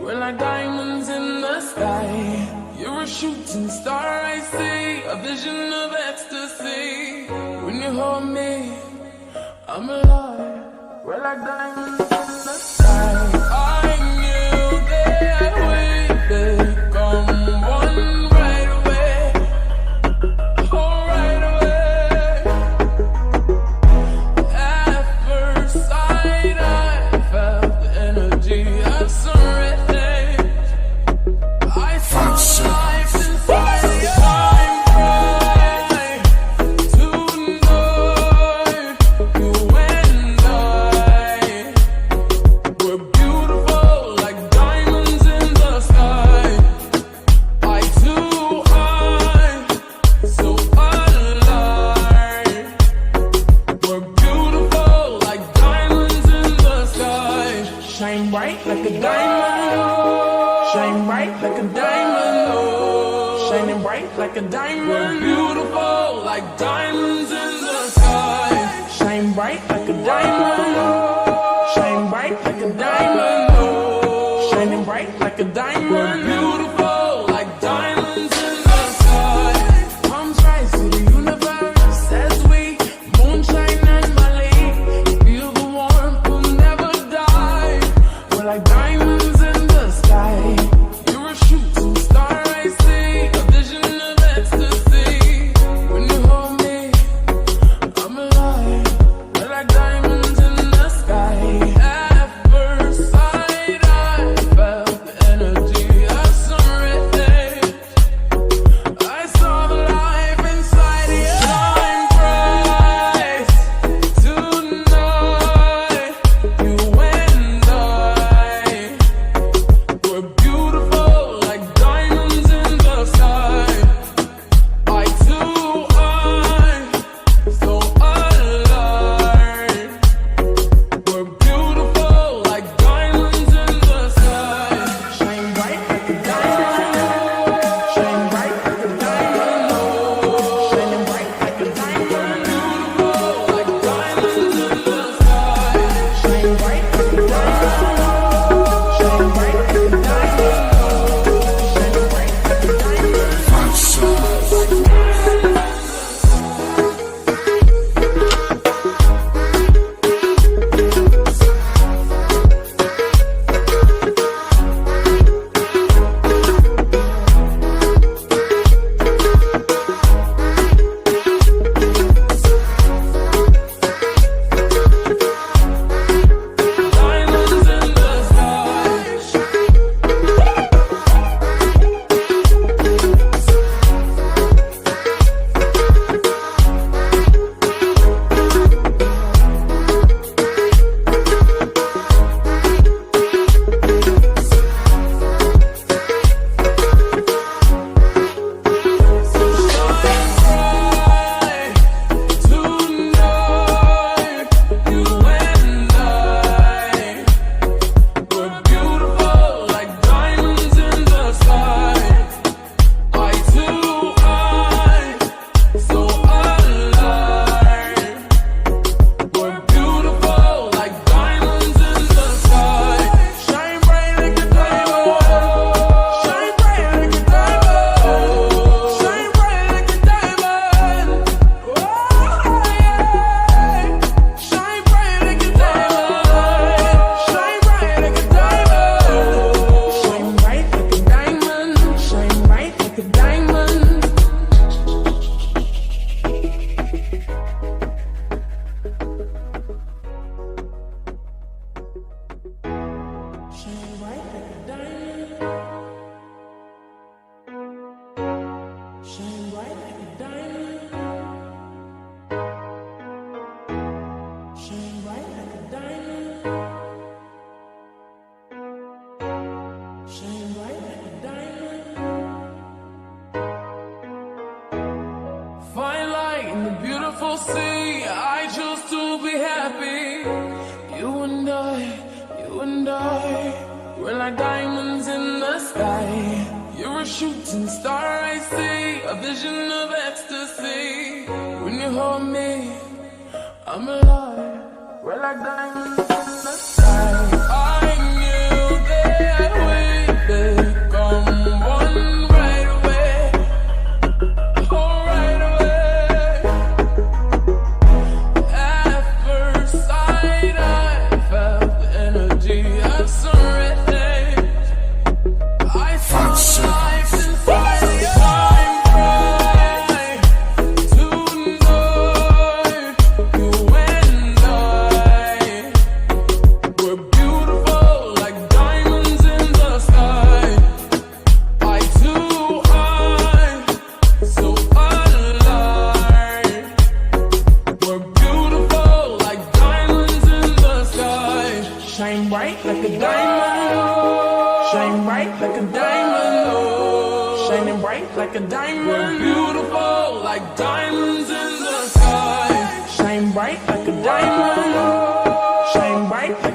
We're like diamonds in the sky. You're a shooting star, I see. A vision of ecstasy. When you hold me, I'm alive. We're like diamonds in the sky. I knew that we'd become one right away. Oh, right away. At first sight, I felt the energy of some red things. I saw life inside of your time bright. Tonight, you and I were beautiful like diamonds in the sky. I too high, so alive. We're beautiful like diamonds in the sky. Shine bright like a diamond. Shine bright like a diamond. Shining bright like a diamond. We're beautiful like diamonds in the sky. Shine bright like a diamond. Shine bright like a diamond. Shining bright like a diamond. We're beautiful like diamonds in the sky. Palms rise to the universe as we moonshine and Mali. Feel the warmth, we'll never die. We're like diamonds in the sky. You're a shooting star, I see. A vision of ecstasy. When you hold me, I'm alive. We're like diamonds in the sky. At first sight, I felt the energy of some red things. I saw the life inside of your time bright. Tonight, you and I were beautiful like diamonds in the sky. I too high, so alive. We're beautiful like diamonds in the sky. Shine bright like a diamond. Shine bright like a diamond. Shining bright like a diamond. Beautiful like diamonds in the sky. Shine bright like a diamond. Shine bright like a diamond. Shining bright like a diamonds in the beautiful sea. I choose to be happy. You and I, we're like diamonds in the sky. You're a shooting star, I see. A vision of ecstasy. When you hold me, I'm alive. We're like diamonds in the sky. I knew that we'd Shine bright like a diamond. Shine bright like a diamond. Shining bright like a diamond. We're beautiful like diamonds in the sky. Shine bright like a diamond. Shine bright.